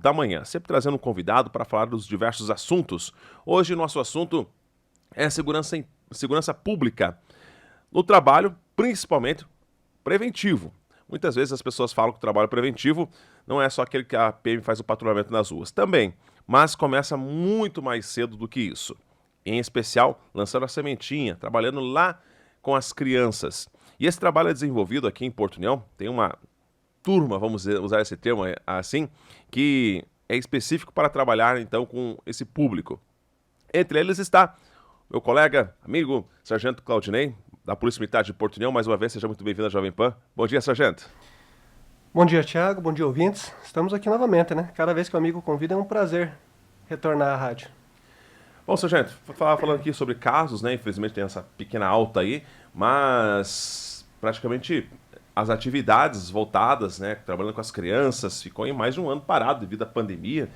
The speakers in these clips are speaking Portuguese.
da manhã, sempre trazendo um convidado para falar dos diversos assuntos. Hoje, nosso assunto é segurança pública no trabalho, principalmente preventivo. Muitas vezes as pessoas falam que o trabalho preventivo não é só aquele que a PM faz o patrulhamento nas ruas. Também, mas começa muito mais cedo do que isso. Em especial, lançando a sementinha, trabalhando lá com as crianças. E esse trabalho é desenvolvido aqui em Porto União. Tem uma turma, vamos usar esse termo assim, que é específico para trabalhar então com esse público. Entre eles está meu colega, amigo, Sargento Claudinei, da Polícia Militar de Porto União. Mais uma vez, seja muito bem-vindo à Jovem Pan. Bom dia, Sargento. Bom dia, Thiago. Bom dia, ouvintes. Estamos aqui novamente, né? Cada vez que o amigo convida é um prazer retornar à rádio. Bom, Sargento, falando aqui sobre casos, né? Infelizmente tem essa pequena alta aí, mas praticamente as atividades voltadas, né? Trabalhando com as crianças, ficou em mais de um ano parado devido à pandemia,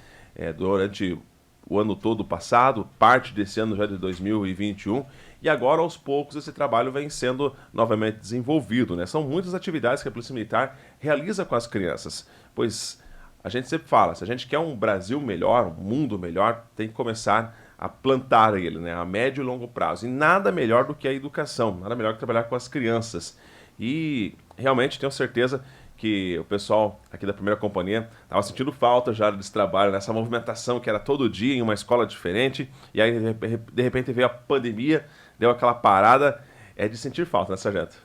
durante o ano todo passado, parte desse ano já de 2021, e agora aos poucos esse trabalho vem sendo novamente desenvolvido, né? São muitas atividades que a Polícia Militar realiza com as crianças, pois a gente sempre fala, se a gente quer um Brasil melhor, um mundo melhor, tem que começar a plantar ele, né? A médio e longo prazo. E nada melhor do que a educação, nada melhor que trabalhar com as crianças. E realmente tenho certeza que o pessoal aqui da primeira companhia estava sentindo falta já desse trabalho, nessa movimentação que era todo dia em uma escola diferente, e aí de repente veio a pandemia, deu aquela parada, é de sentir falta, né, Sargento?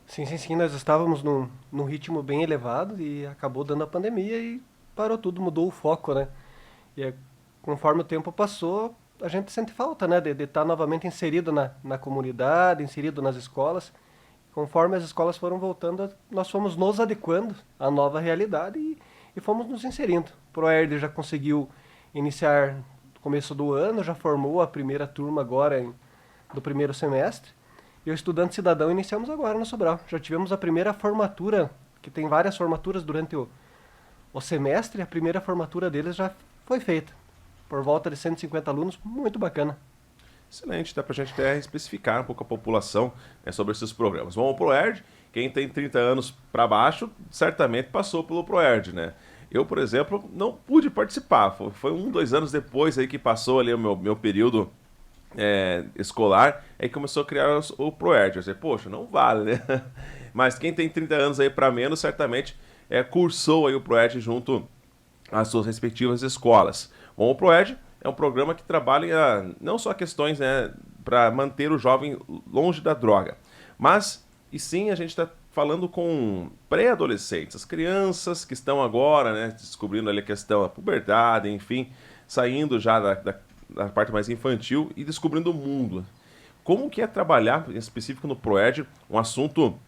Sim. Nós estávamos num ritmo bem elevado e acabou dando a pandemia e parou tudo, mudou o foco, né? Conforme o tempo passou, a gente sente falta, né? De estar novamente inserido na comunidade, inserido nas escolas. Conforme as escolas foram voltando, nós fomos nos adequando à nova realidade e fomos nos inserindo. O Proerd já conseguiu iniciar no começo do ano, já formou a primeira turma agora do primeiro semestre. E o Estudante Cidadão iniciamos agora no Sobral. Já tivemos a primeira formatura, que tem várias formaturas durante o semestre, a primeira formatura deles já foi feita. Por volta de 150 alunos, muito bacana. Excelente, dá para a gente até especificar um pouco a população, né, sobre esses programas. Bom, o ProERD, quem tem 30 anos para baixo, certamente passou pelo ProERD, né? Eu, por exemplo, não pude participar. Foi 2 anos depois aí que passou ali o meu período escolar, aí começou a criar o ProERD. Eu falei, poxa, não vale, né? Mas quem tem 30 anos aí para menos, certamente cursou aí o ProERD junto às suas respectivas escolas. Bom, o ProERD é um programa que trabalha não só questões, né, para manter o jovem longe da droga, mas e sim a gente está falando com pré-adolescentes, as crianças que estão agora, né, descobrindo ali a questão da puberdade, enfim, saindo já da parte mais infantil e descobrindo o mundo. Como que é trabalhar, em específico no ProERD, um assunto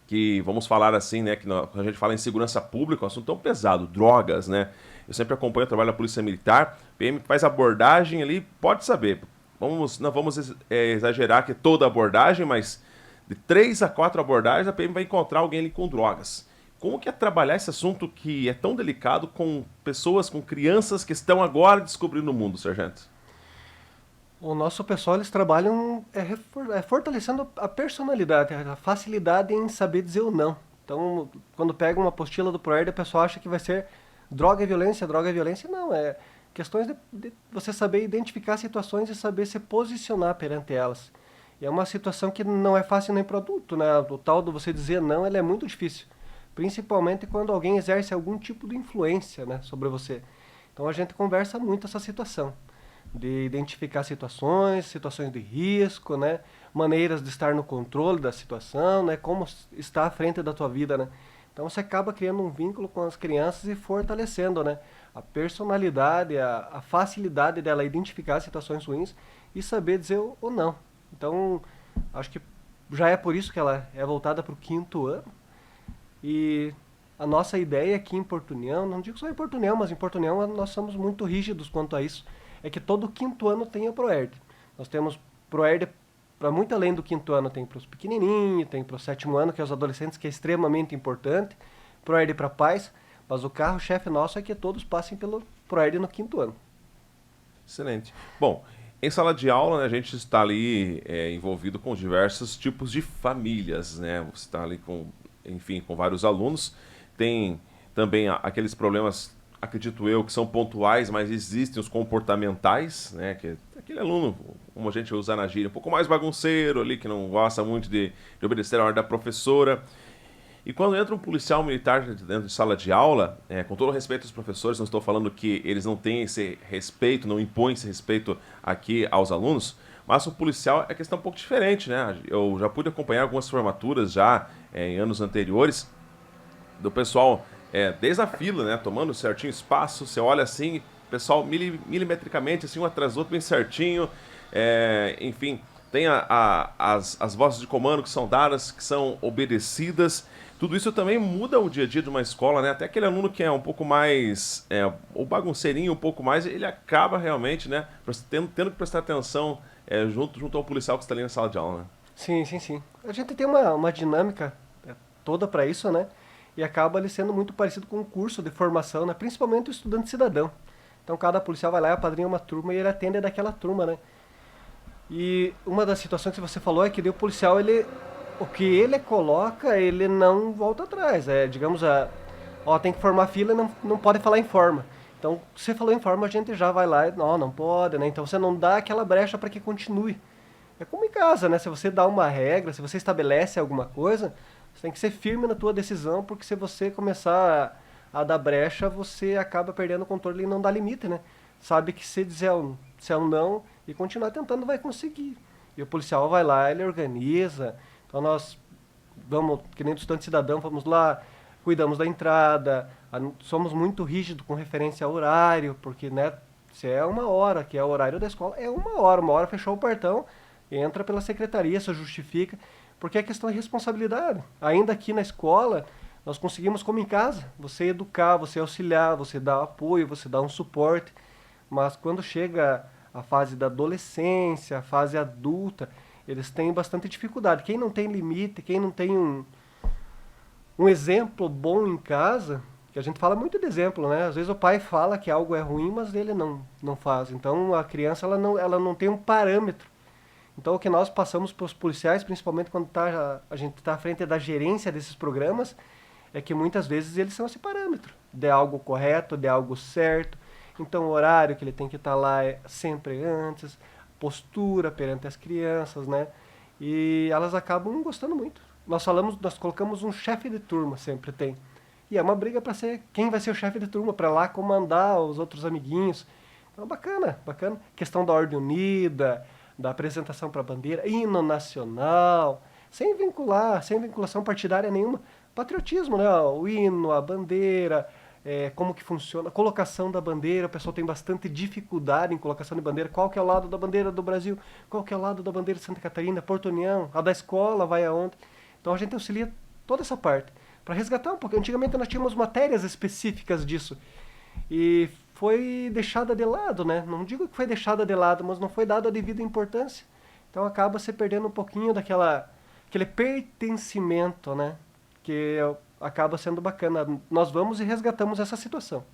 que, vamos falar assim, né, quando a gente fala em segurança pública, é um assunto tão pesado, drogas, né? Eu sempre acompanho o trabalho da Polícia Militar, PM faz abordagem ali, pode saber, não vamos exagerar que toda abordagem, mas de 3 a 4 abordagens a PM vai encontrar alguém ali com drogas. Como que é trabalhar esse assunto que é tão delicado com pessoas, com crianças que estão agora descobrindo o mundo, Sargento? O nosso pessoal, eles trabalham fortalecendo a personalidade, a facilidade em saber dizer o não. Então, quando pega uma apostila do ProERD, o pessoal acha que vai ser droga e violência, droga e violência. Não, é questões de você saber identificar situações e saber se posicionar perante elas. E é uma situação que não é fácil nem para o adulto, né? O tal de você dizer não, ele é muito difícil. Principalmente quando alguém exerce algum tipo de influência, né, sobre você. Então a gente conversa muito essa situação de identificar situações de risco, né? Maneiras de estar no controle da situação, né? Como está à frente da tua vida, né? Então você acaba criando um vínculo com as crianças e fortalecendo, né? A personalidade, a facilidade dela identificar situações ruins e saber dizer o não. Então, acho que já é por isso que ela é voltada para o quinto ano. E a nossa ideia aqui em Porto União, não digo só em Porto União, mas em Porto União nós somos muito rígidos quanto a isso, é que todo quinto ano tem o ProERD. Nós temos ProERD para muito além do quinto ano, tem para os pequenininhos, tem para o sétimo ano, que é os adolescentes, que é extremamente importante, ProERD para pais, mas o carro-chefe nosso é que todos passem pelo ProERD no quinto ano. Excelente. Bom, em sala de aula, né, a gente está ali envolvido com diversos tipos de famílias, né? Você está ali com, enfim, com vários alunos. Tem também aqueles problemas acredito eu, que são pontuais, mas existem os comportamentais, né? Que é aquele aluno, como a gente usa na gíria, um pouco mais bagunceiro ali, que não gosta muito de obedecer a ordem da professora. E quando entra um policial militar dentro de sala de aula, com todo o respeito aos professores, não estou falando que eles não têm esse respeito, não impõem esse respeito aqui aos alunos, mas o policial é questão um pouco diferente, né? Eu já pude acompanhar algumas formaturas já em anos anteriores do pessoal desde a fila, né? Tomando certinho espaço, você olha assim, pessoal milimetricamente, assim, um atrás do outro, bem certinho, enfim, tem as vozes de comando que são dadas, que são obedecidas. Tudo isso também muda o dia a dia de uma escola, né? Até aquele aluno que é um pouco mais, o bagunceirinho um pouco mais, ele acaba realmente, né, tendo que prestar atenção junto ao policial que está ali na sala de aula, né? Sim, sim, sim. A gente tem uma dinâmica toda para isso, né? E acaba ali sendo muito parecido com um curso de formação, né? Principalmente o estudante cidadão. Então cada policial vai lá e apadrinha uma turma e ele atende daquela turma, né? E uma das situações que você falou é que daí o policial, o que ele coloca, ele não volta atrás. Digamos, tem que formar fila e não pode falar em forma. Então, se você falou em forma, a gente já vai lá e, não pode, né? Então você não dá aquela brecha para que continue. É como em casa, né? Se você dá uma regra, se você estabelece alguma coisa, você tem que ser firme na tua decisão, porque se você começar a dar brecha, você acaba perdendo o controle e não dá limite, né? Sabe que se dizer se é um não e continuar tentando, vai conseguir. E o policial vai lá, ele organiza. Então nós vamos, que nem do estudante cidadão, vamos lá, cuidamos da entrada, somos muito rígidos com referência ao horário, porque, né, se é 1 hora, que é o horário da escola, é 1 hora fechou o portão, entra pela secretaria, se justifica, porque é questão de responsabilidade. Ainda aqui na escola, nós conseguimos, como em casa, você educar, você auxiliar, você dar apoio, você dar um suporte, mas quando chega a fase da adolescência, a fase adulta, eles têm bastante dificuldade. Quem não tem limite, quem não tem um exemplo bom em casa, que a gente fala muito de exemplo, né? Às vezes o pai fala que algo é ruim, mas ele não faz. Então a criança ela não tem um parâmetro. Então o que nós passamos para os policiais, principalmente quando a gente está à frente da gerência desses programas, é que muitas vezes eles são esse parâmetro de algo correto, de algo certo. Então o horário que ele tem que estar lá é sempre antes, postura perante as crianças, né? E elas acabam gostando muito. Nós colocamos um chefe de turma, sempre tem. E é uma briga para ser quem vai ser o chefe de turma, para lá comandar os outros amiguinhos. Então bacana, bacana. Questão da ordem unida, da apresentação para a bandeira, hino nacional, sem vinculação partidária nenhuma. Patriotismo, né? O hino, a bandeira, como que funciona, a colocação da bandeira, o pessoal tem bastante dificuldade em colocação de bandeira, qual que é o lado da bandeira do Brasil, qual que é o lado da bandeira de Santa Catarina, Porto União, a da escola vai aonde. Então a gente auxilia toda essa parte, para resgatar um pouco. Antigamente nós tínhamos matérias específicas disso, e foi deixada de lado, né? Não digo que foi deixada de lado, mas não foi dada a devida importância. Então acaba se perdendo um pouquinho aquele pertencimento, né? Que acaba sendo bacana. Nós vamos e resgatamos essa situação.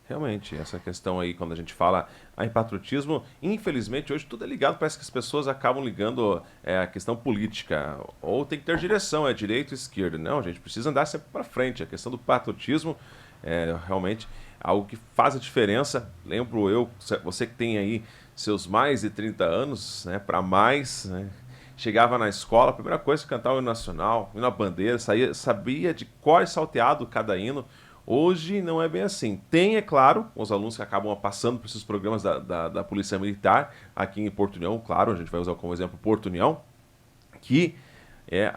Realmente, essa questão aí, quando a gente fala em patriotismo, infelizmente hoje tudo é ligado, parece que as pessoas acabam ligando a questão política, ou tem que ter direção, é direita ou esquerda. Não, a gente precisa andar sempre para frente. A questão do patriotismo é realmente algo que faz a diferença. Lembro eu, você que tem aí seus mais de 30 anos, né, para mais, né, chegava na escola, a primeira coisa que cantava o hino nacional, o hino à bandeira, sabia de cor e salteado cada hino. Hoje não é bem assim. Tem, é claro, os alunos que acabam passando por esses programas da Polícia Militar, aqui em Porto União, claro, a gente vai usar como exemplo Porto União, que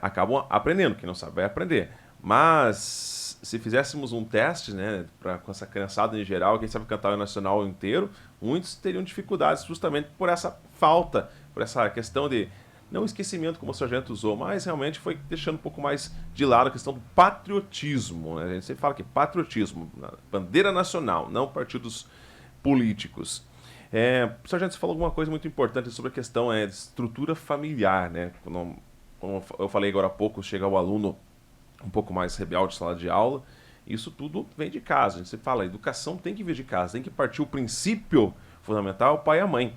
acabam aprendendo, quem não sabe vai aprender. Mas se fizéssemos um teste, né, com essa criançada em geral, quem sabe cantar o hino nacional inteiro, muitos teriam dificuldades justamente por essa falta, por essa questão de não esquecimento, como o sargento usou, mas realmente foi deixando um pouco mais de lado a questão do patriotismo, né? A gente sempre fala que patriotismo, bandeira nacional, não partidos políticos. O sargento, você falou alguma coisa muito importante sobre a questão de estrutura familiar, né? Como eu falei agora há pouco, chega o aluno um pouco mais rebelde de sala de aula, isso tudo vem de casa. A gente sempre fala, a educação tem que vir de casa, tem que partir o princípio fundamental, o pai e a mãe.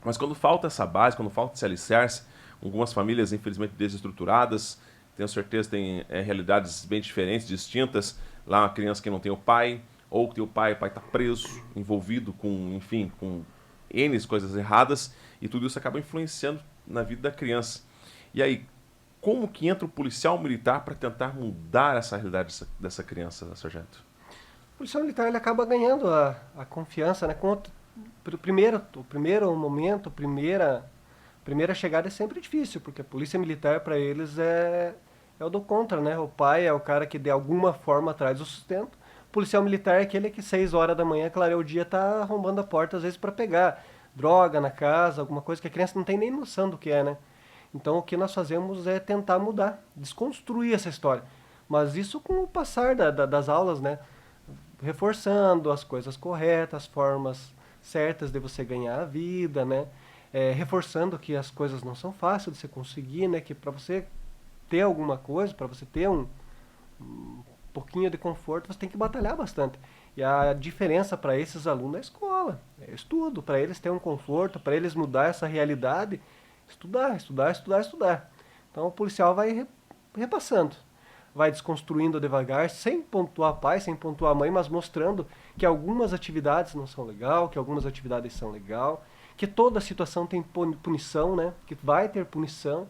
Mas quando falta essa base, quando falta esse alicerce, algumas famílias, infelizmente, desestruturadas, tenho certeza que tem realidades bem diferentes, distintas. Lá uma criança que não tem o pai, ou que o pai está preso, envolvido com, enfim, com N coisas erradas, e tudo isso acaba influenciando na vida da criança. E aí, como que entra o policial militar para tentar mudar essa realidade dessa criança, sargento? O policial militar ele acaba ganhando a confiança, né? O primeiro momento, a primeira chegada é sempre difícil, porque a polícia militar para eles é o do contra, né? O pai é o cara que de alguma forma traz o sustento. O policial militar é aquele que 6 horas da manhã, clareia o dia, tá arrombando a porta às vezes para pegar droga na casa, alguma coisa que a criança não tem nem noção do que é, né? Então o que nós fazemos é tentar mudar, desconstruir essa história. Mas isso com o passar das aulas, né? Reforçando as coisas corretas, as formas certas de você ganhar a vida, né? Reforçando que as coisas não são fáceis de você conseguir, né? Que para você ter alguma coisa, para você ter um pouquinho de conforto, você tem que batalhar bastante. E a diferença para esses alunos é a escola, é estudo, para eles ter um conforto, para eles mudar essa realidade, estudar, estudar, estudar, estudar. Então o policial vai repassando, vai desconstruindo devagar, sem pontuar pai, sem pontuar mãe, mas mostrando que algumas atividades não são legal, que algumas atividades são legal, que toda situação tem punição, né? Que vai ter punição.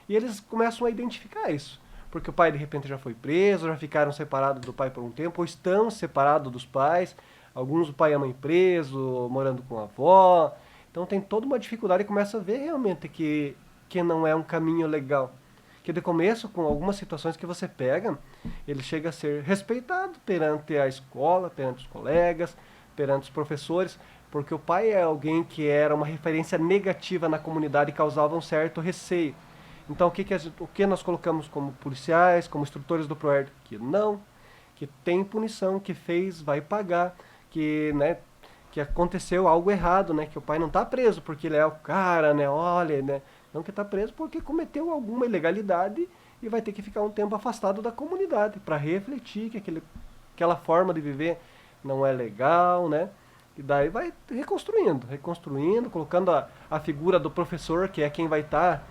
E eles começam a identificar isso. Porque o pai de repente já foi preso, já ficaram separados do pai por um tempo, ou estão separados dos pais. Alguns o pai e a mãe preso, morando com a avó. Então tem toda uma dificuldade e começa a ver realmente que não é um caminho legal. Que de começo, com algumas situações que você pega, ele chega a ser respeitado perante a escola, perante os colegas, perante os professores, porque o pai é alguém que era uma referência negativa na comunidade e causava um certo receio. Então o que nós colocamos como policiais, como instrutores do ProERD? Que não, que tem punição, que fez, vai pagar, que, né, que aconteceu algo errado, né? Que o pai não está preso porque ele é o cara, né? Olha, né? Não, que está preso porque cometeu alguma ilegalidade e vai ter que ficar um tempo afastado da comunidade para refletir que aquela forma de viver não é legal, né? E daí vai reconstruindo, colocando a figura do professor, que é quem vai estar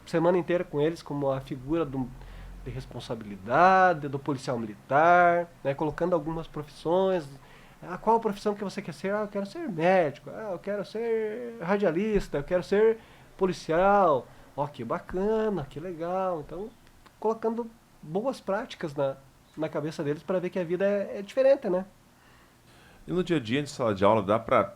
semana inteira com eles, como a figura de responsabilidade, do policial militar, né? Colocando algumas profissões. Qual a profissão que você quer ser? Eu quero ser médico, eu quero ser radialista, eu quero ser policial. Que bacana, que legal. Então, colocando boas práticas na cabeça deles para ver que a vida é diferente, né? E no dia a dia de sala de aula dá para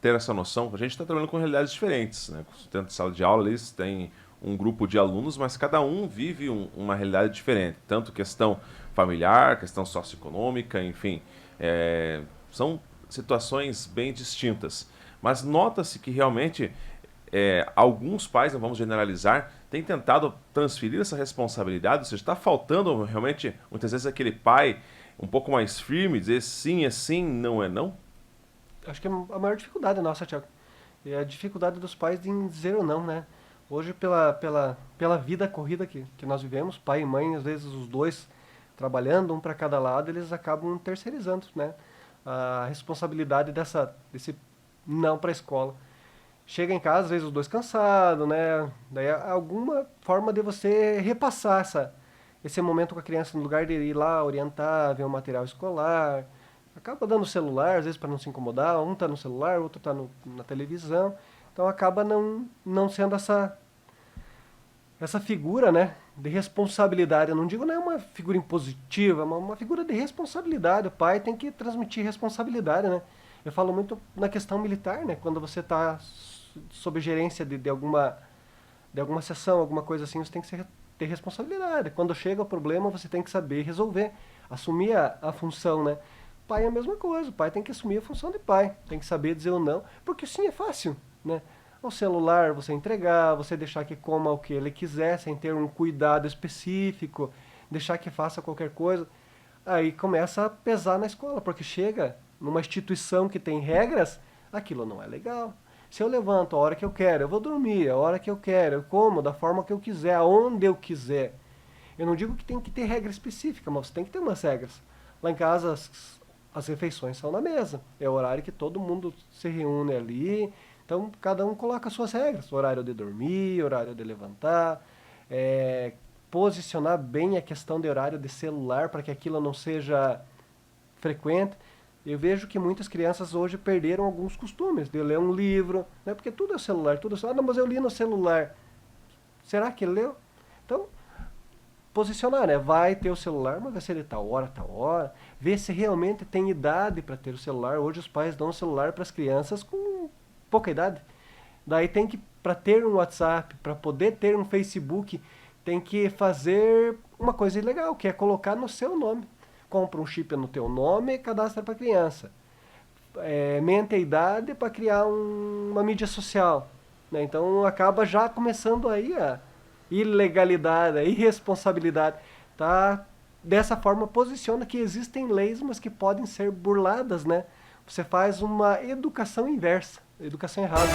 ter essa noção? A gente está trabalhando com realidades diferentes, né? Dentro de sala de aula eles têm um grupo de alunos, mas cada um vive uma realidade diferente, tanto questão familiar, questão socioeconômica, enfim, são situações bem distintas. Mas nota-se que realmente alguns pais, não vamos generalizar, têm tentado transferir essa responsabilidade, ou seja, está faltando realmente, muitas vezes, aquele pai um pouco mais firme, dizer sim é sim, não é não? Acho que é a maior dificuldade nossa, Thiago. É a dificuldade dos pais em dizer ou não, né? Hoje, pela vida corrida que nós vivemos, pai e mãe, às vezes os dois trabalhando, um para cada lado, eles acabam terceirizando, né? A responsabilidade desse não para a escola. Chega em casa, às vezes os dois cansados, né? Daí alguma forma de você repassar esse momento com a criança, no lugar de ir lá orientar, ver o material escolar. Acaba dando celular, às vezes para não se incomodar, um tá no celular, o outro tá na televisão. Então acaba não sendo essa figura, né, de responsabilidade. Eu não digo não é uma figura impositiva, mas uma figura de responsabilidade. O pai tem que transmitir responsabilidade, né? Eu falo muito na questão militar, né? Quando você está sob gerência de alguma sessão, alguma coisa assim, você tem que ter responsabilidade. Quando chega o problema, você tem que saber resolver, assumir a função, né? Pai é a mesma coisa, o pai tem que assumir a função de pai, tem que saber dizer o não, porque sim é fácil, né? O celular você entregar, você deixar que coma o que ele quiser, sem ter um cuidado específico, deixar que faça qualquer coisa, aí começa a pesar na escola, porque chega numa instituição que tem regras, aquilo não é legal. Se eu levanto a hora que eu quero, eu vou dormir a hora que eu quero, eu como da forma que eu quiser, aonde eu quiser. Eu não digo que tem que ter regra específica, mas você tem que ter umas regras. Lá em casa as refeições são na mesa, é o horário que todo mundo se reúne ali. Então, cada um coloca as suas regras, horário de dormir, horário de levantar, posicionar bem a questão de horário de celular para que aquilo não seja frequente. Eu vejo que muitas crianças hoje perderam alguns costumes de ler um livro, né? Porque tudo é celular, tudo é celular. Ah, não, mas eu li no celular. Será que ele leu? Então, posicionar, né? Vai ter o celular, mas vai ser de tal hora, tal hora. Ver se realmente tem idade para ter o celular. Hoje os pais dão o celular para as crianças com pouca idade. Daí tem que, para ter um WhatsApp, para poder ter um Facebook, tem que fazer uma coisa ilegal, que é colocar no seu nome. Compra um chip no teu nome e cadastra para criança. Mente a idade para criar uma mídia social. Né? Então acaba já começando aí a ilegalidade, a irresponsabilidade. Tá? Dessa forma posiciona que existem leis, mas que podem ser burladas, né? Você faz uma educação inversa, educação errada.